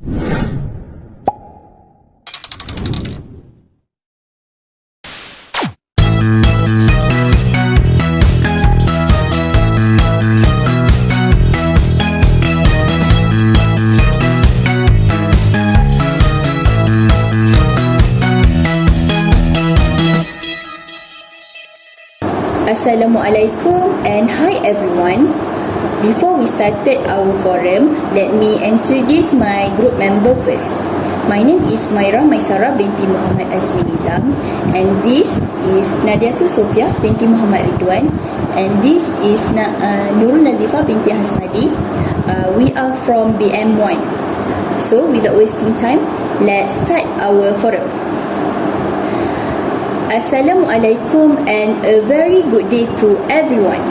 Assalamualaikum and hi everyone. Before we started our forum, let me introduce my group member first. My name is Maira Maisara binti Muhammad Azmi Nizam, and this is Nadiatul Sofia binti Muhammad Ridwan, and this is Nurul Nazifa binti Hasmadi. We are from BM1. So without wasting time, let's start our forum. Assalamualaikum and a very good day to everyone.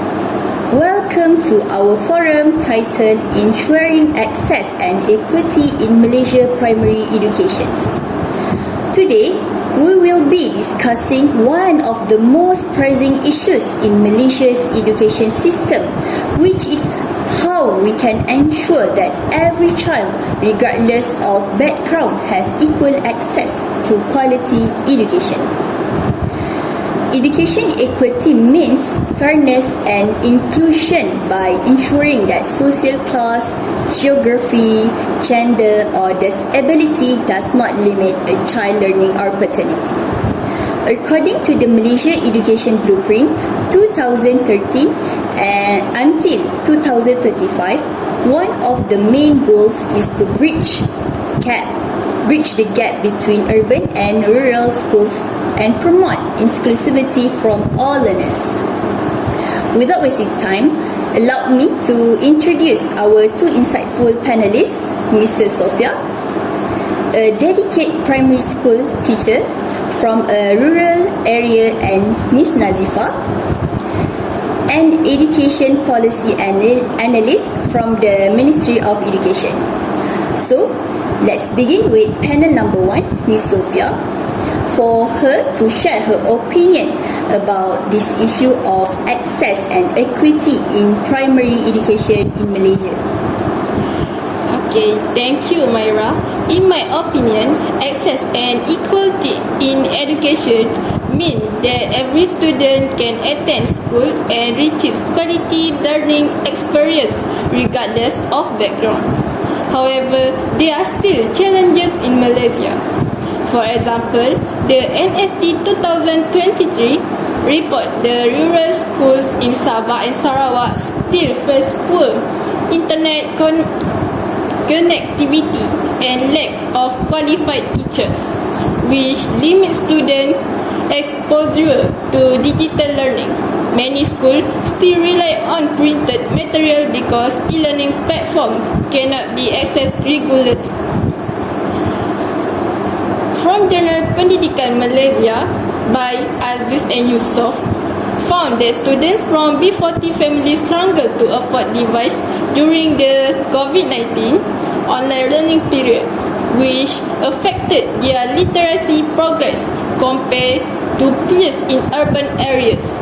Welcome to our forum titled Ensuring Access and Equity in Malaysia Primary Education. Today, we will be discussing one of the most pressing issues in Malaysia's education system, which is how we can ensure that every child, regardless of background, has equal access to quality education. Education equity means fairness and inclusion by ensuring that social class, geography, gender or disability does not limit a child learning opportunity. According to the Malaysia Education Blueprint 2013 and until 2025, one of the main goals is to bridge the gap between urban and rural schools and promote inclusivity from all learners. Without wasting time, allow me to introduce our two insightful panelists, Mrs. Sofia, a dedicated primary school teacher from a rural area, and Ms. Nazifa, an education policy analyst from the Ministry of Education. So, let's begin with panel number 1, Ms. Sofia, for her to share her opinion about this issue of access and equity in primary education in Malaysia. Okay, thank you, Myra. In my opinion, access and equality in education mean that every student can attend school and receive quality learning experience regardless of background. However, there are still challenges in Malaysia. For example, the NST 2023 report the rural schools in Sabah and Sarawak still face poor internet connectivity and lack of qualified teachers, which limits student exposure to digital learning. Many schools still rely on printed material because e-learning platforms cannot be accessed regularly. From Journal Pendidikan Malaysia by Aziz and Yusof, found that students from B40 families struggle to afford device during the COVID-19 online learning period, which affected their literacy progress compared to peers in urban areas.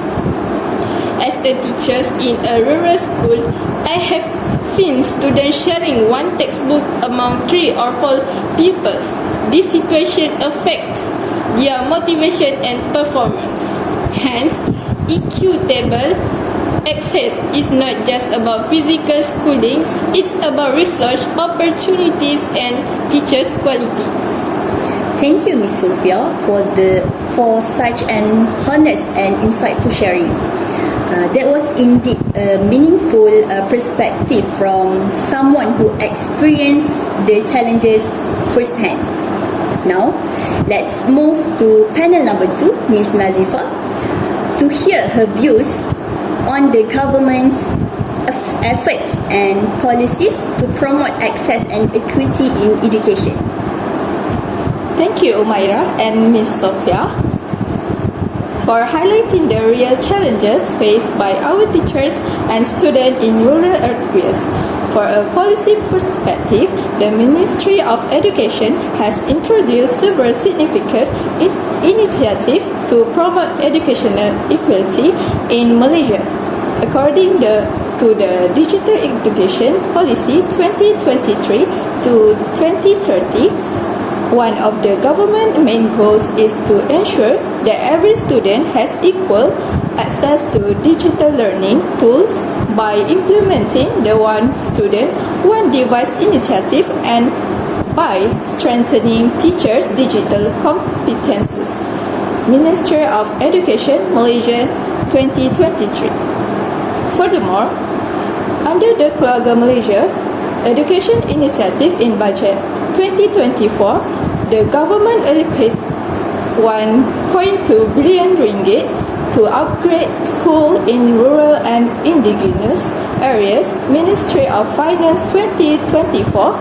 As a teacher in a rural school, I have seen students sharing one textbook among 3 or 4 pupils. This situation affects their motivation and performance. Hence, equitable access is not just about physical schooling, it's about research opportunities and teachers' quality. Thank you, Ms. Sofia, for such an honest and insightful sharing. That was indeed a meaningful perspective from someone who experienced the challenges firsthand. Now, let's move to panel number 2, Ms. Nazifa, to hear her views on the government's efforts and policies to promote access and equity in education. Thank you, Umaira and Ms. Sofia, for highlighting the real challenges faced by our teachers and students in rural areas. For a policy perspective, the Ministry of Education has introduced several significant initiatives to promote educational equality in Malaysia. According to the Digital Education Policy 2023 to 2030, one of the government's main goals is to ensure that every student has equal access to digital learning tools by implementing the One Student, One Device initiative and by strengthening teachers' digital competences. Ministry of Education, Malaysia, 2023. Furthermore, under the Keluarga Malaysia Education Initiative in Budget 2024, the government allocated 1.2 billion ringgit to upgrade schools in rural and indigenous areas. Ministry of Finance 2024.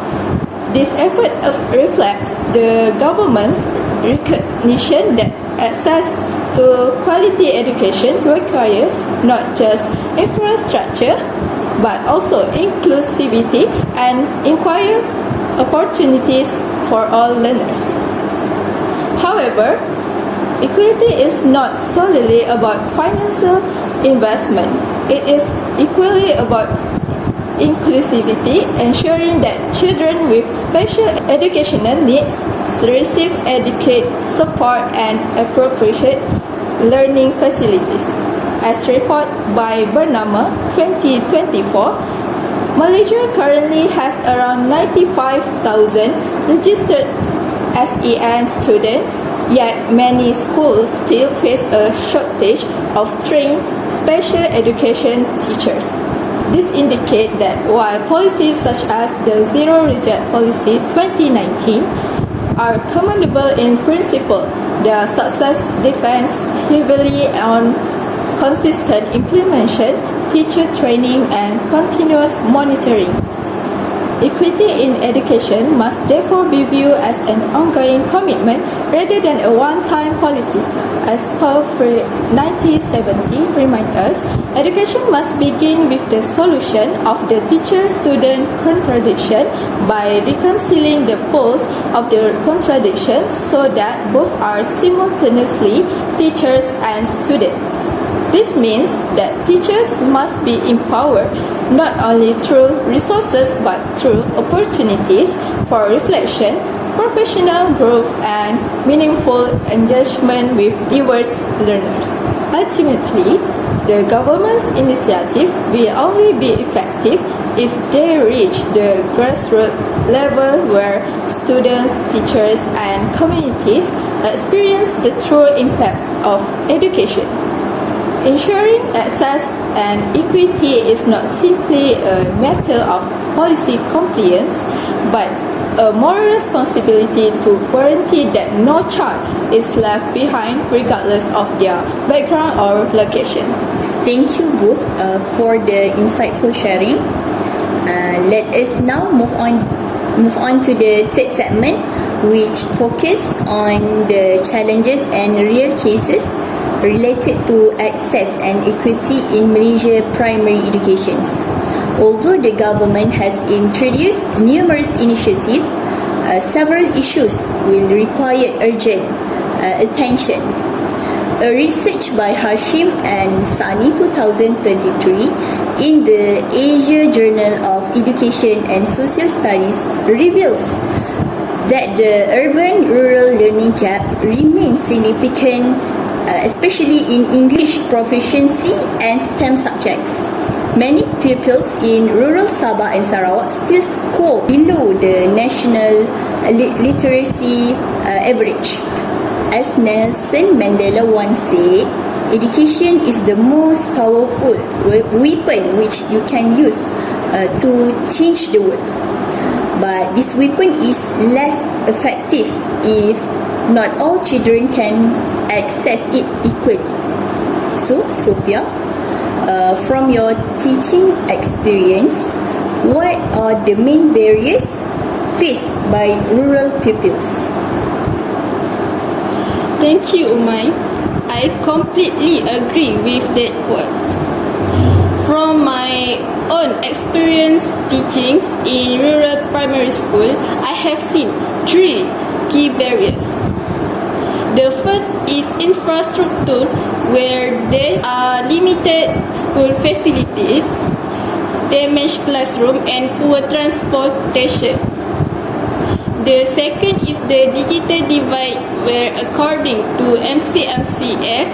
This effort reflects the government's recognition that access to quality education requires not just infrastructure but also inclusivity and equal opportunities for all learners. However, equity is not solely about financial investment. It is equally about inclusivity, ensuring that children with special educational needs receive adequate support and appropriate learning facilities. As reported by Bernama 2024, Malaysia currently has around 95,000 registered SEN students, yet many schools still face a shortage of trained special education teachers. This indicates that while policies such as the Zero Reject Policy 2019 are commendable in principle, their success depends heavily on consistent implementation, teacher training, and continuous monitoring. Equity in education must therefore be viewed as an ongoing commitment rather than a one-time policy. As per 1970 reminds us, education must begin with the solution of the teacher-student contradiction by reconciling the poles of the contradiction so that both are simultaneously teachers and students. This means that teachers must be empowered not only through resources but through opportunities for reflection, professional growth, and meaningful engagement with diverse learners. Ultimately, the government's initiative will only be effective if they reach the grassroots level where students, teachers, and communities experience the true impact of education. Ensuring access and equity is not simply a matter of policy compliance, but a moral responsibility to guarantee that no child is left behind regardless of their background or location. Thank you both for the insightful sharing. Let us now move on to the third segment, which focus on the challenges and real cases related to access and equity in Malaysia primary educations. Although the government has introduced numerous initiatives, several issues will require urgent attention. A research by Hashim and Sani 2023 in the Asia Journal of Education and Social Studies reveals that the urban-rural learning gap remains significant, especially in English proficiency and STEM subjects. Many pupils in rural Sabah and Sarawak still score below the national literacy average. As Nelson Mandela once said, education is the most powerful weapon which you can use to change the world. But this weapon is less effective if not all children can access it equally. So, Sophia, from your teaching experience, what are the main barriers faced by rural pupils? Thank you, Umay. I completely agree with that quote. From my own experience teaching in rural primary school, I have seen three key barriers. The first is infrastructure, where there are limited school facilities. damaged classroom and poor transportation. The second is the digital divide, where according to MCMCS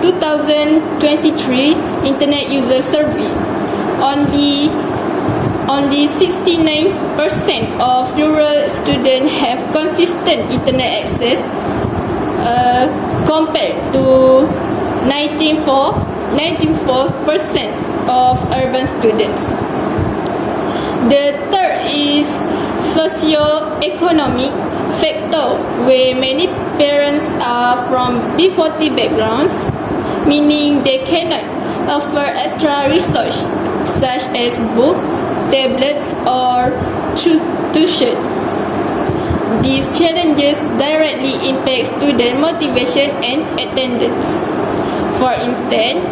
2023 Internet User Survey, only 69% of rural students have consistent internet access, compared to 94% of urban students. The third is socio-economic factor, where many parents are from B40 backgrounds, meaning they cannot offer extra resource such as book, tablets or tuition. These challenges directly impact student motivation and attendance. For instance,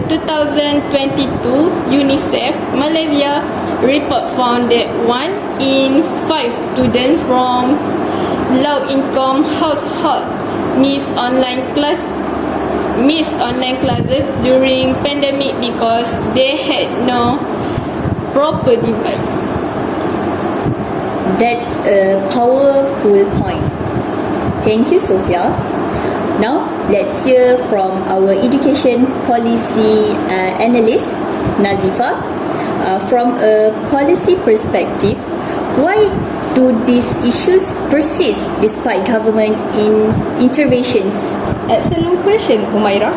2022 UNICEF Malaysia report found that 1 in 5 students from low-income households missed online classes during pandemic because they had no proper device. That's a powerful point. Thank you, Sophia. Now, let's hear from our education policy analyst, Nazifa. From a policy perspective, why do these issues persist despite government interventions? Excellent question, Humaira.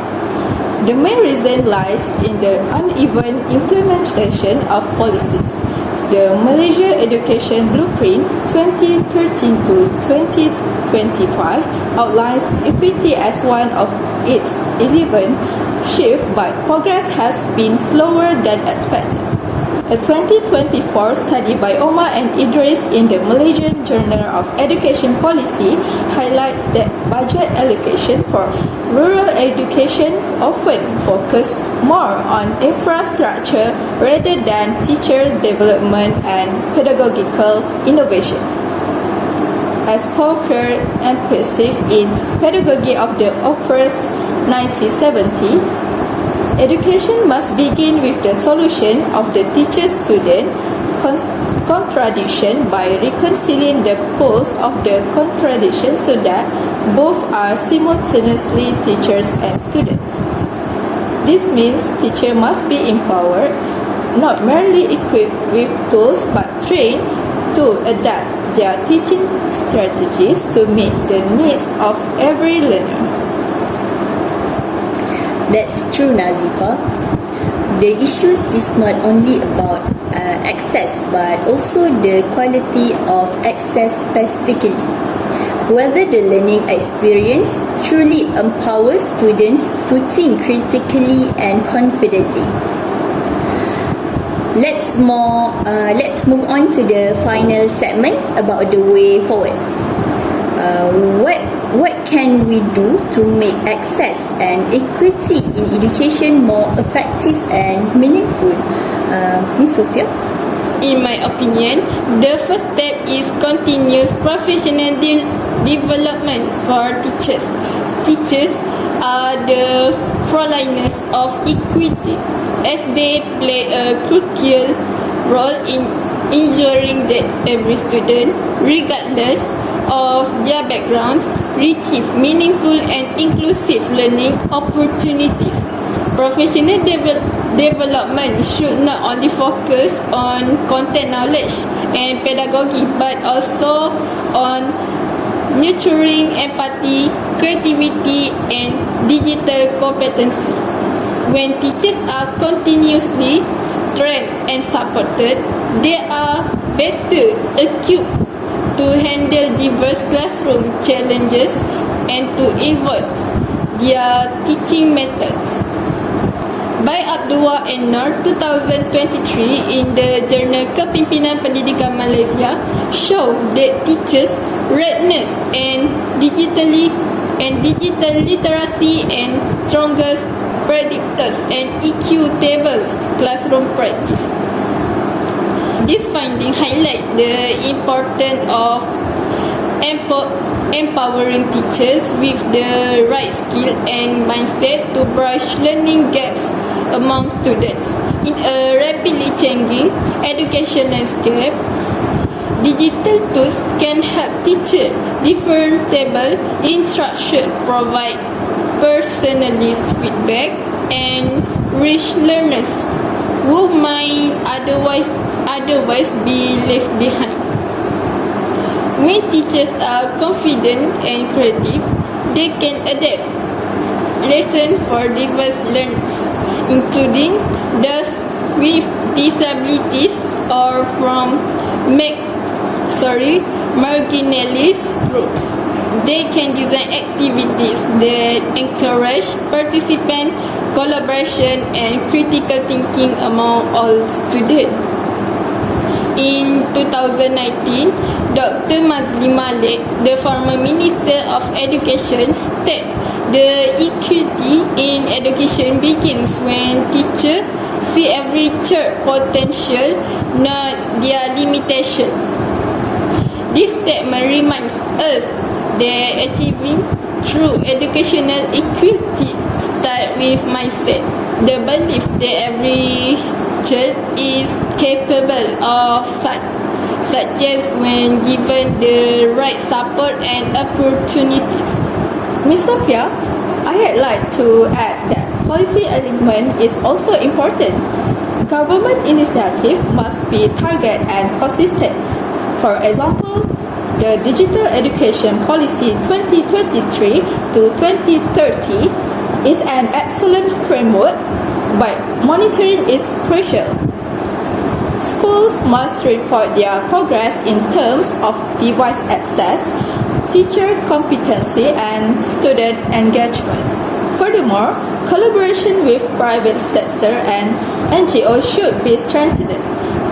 The main reason lies in the uneven implementation of policies. The Malaysia Education Blueprint 2013 to 2025 outlines equity as one of its 11 shifts, but progress has been slower than expected. A 2024 study by Omar and Idris in the Malaysian Journal of Education Policy highlights that budget allocation for rural education often focus more on infrastructure rather than teacher development and pedagogical innovation. As Paul Fair emphasized in Pedagogy of the Oppressed 1970, education must begin with the solution of the teacher-student contradiction by reconciling the poles of the contradiction so that both are simultaneously teachers and students. This means teachers must be empowered, not merely equipped with tools but trained to adapt their teaching strategies to meet the needs of every learner. That's true, Nazifa. The issues is not only about access but also the quality of access specifically. Whether the learning experience truly empowers students to think critically and confidently. Let's move on to the final segment about the way forward. What can we do to make access and equity in education more effective and meaningful? Ms. Sophia? In my opinion, the first step is continuous professional development for teachers. Teachers are the frontliners of equity, as they play a crucial role in ensuring that every student, regardless of their backgrounds, receive meaningful and inclusive learning opportunities. Professional development should not only focus on content knowledge and pedagogy, but also on nurturing empathy, creativity, and digital competency. When teachers are continuously trained and supported, they are better equipped to handle diverse classroom challenges and to evolve their teaching methods. By Abdullah and Nur 2023 in the journal Kepimpinan Pendidikan Malaysia show that teachers' readiness and digital literacy and strongest predictors and EQ tables classroom practice. This finding highlight the importance of empowering teachers with the right skill and mindset to bridge learning gaps among students. In a rapidly changing education landscape, digital tools can help teachers differentiate instruction, provide personalized feedback, and reach learners who might otherwise be left behind. When teachers are confident and creative, they can adapt lessons for diverse learners, including those with disabilities or from marginalized groups. They can design activities that encourage participant collaboration and critical thinking among all students. In 2019, Dr. Mazli Malik, the former Minister of Education, stated the equity in education begins when teachers see every child's potential, not their limitation. This statement reminds us that achieving true educational equity starts with mindset, the belief that every child is capable of such as when given the right support and opportunities. Ms. Sophia, I'd like to add that policy alignment is also important. Government initiative must be targeted and consistent. For example, the Digital Education Policy 2023 to 2030 is an excellent framework, but monitoring is crucial. Schools must report their progress in terms of device access, teacher competency, and student engagement. Furthermore, collaboration with private sector and NGOs should be strengthened.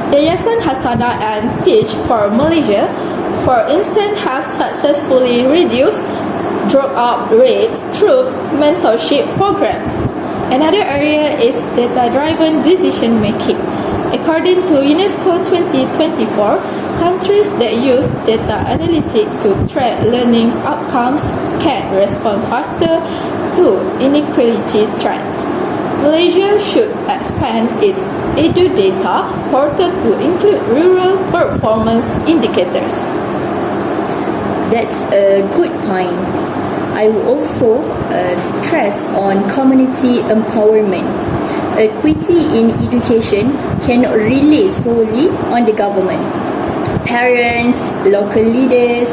Yayasan Hasanah and Teach for Malaysia, for instance, have successfully reduced dropout rates through mentorship programs. Another area is data-driven decision-making. According to UNESCO 2024, countries that use data analytics to track learning outcomes can respond faster to inequality trends. Malaysia should expand its edu data portal to include rural performance indicators. That's a good point. I will also stress on community empowerment. Equity in education cannot rely solely on the government. Parents, local leaders,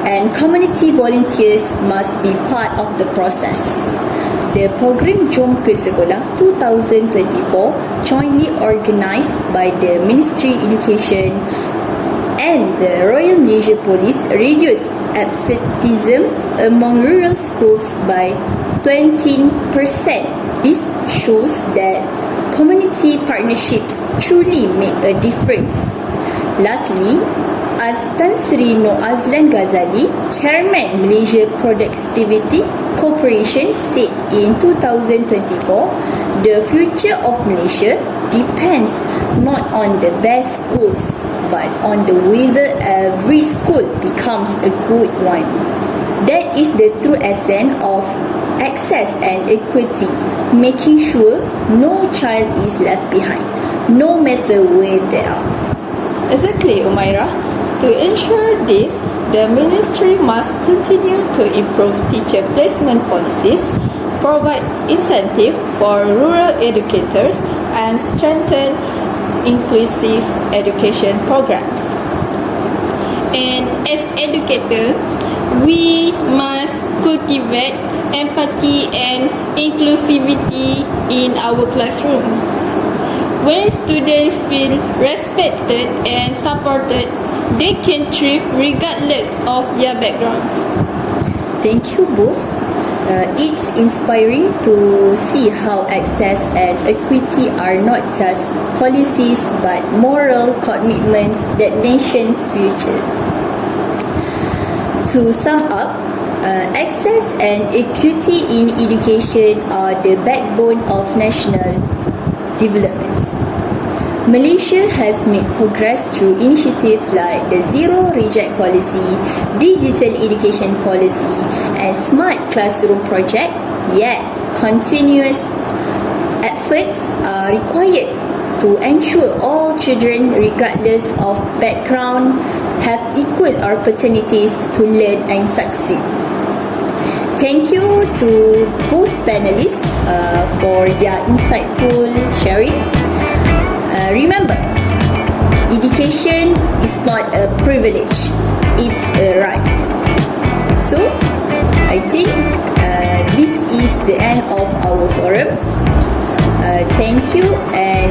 and community volunteers must be part of the process. The program Jom ke Sekolah 2024, jointly organised by the Ministry Education and the Royal Malaysia Police, reduced absenteeism among rural schools by 20%. This shows that community partnerships truly make a difference. Lastly, as Tan Sri Noor Azlan Ghazali, Chairman Malaysia Productivity Corporation, said in 2024, the future of Malaysia depends not on the best schools, but on the whether every school becomes a good one. That is the true essence of access and equity, making sure no child is left behind, no matter where they are. Exactly, Umaira. To ensure this, the ministry must continue to improve teacher placement policies, provide incentive for rural educators, and strengthen inclusive education programs. And as educators, we must cultivate empathy and inclusivity in our classrooms. When students feel respected and supported, they can thrive regardless of their backgrounds. Thank you both. It's inspiring to see how access and equity are not just policies but moral commitments that nation's future. To sum up, access and equity in education are the backbone of national developments. Malaysia has made progress through initiatives like the Zero Reject Policy, Digital Education Policy and Smart Classroom Project, yet continuous efforts are required to ensure all children, regardless of background, have equal opportunities to learn and succeed. Thank you to both panelists for their insightful sharing. Remember, education is not a privilege, it's a right. So, I think this is the end of our forum. Thank you and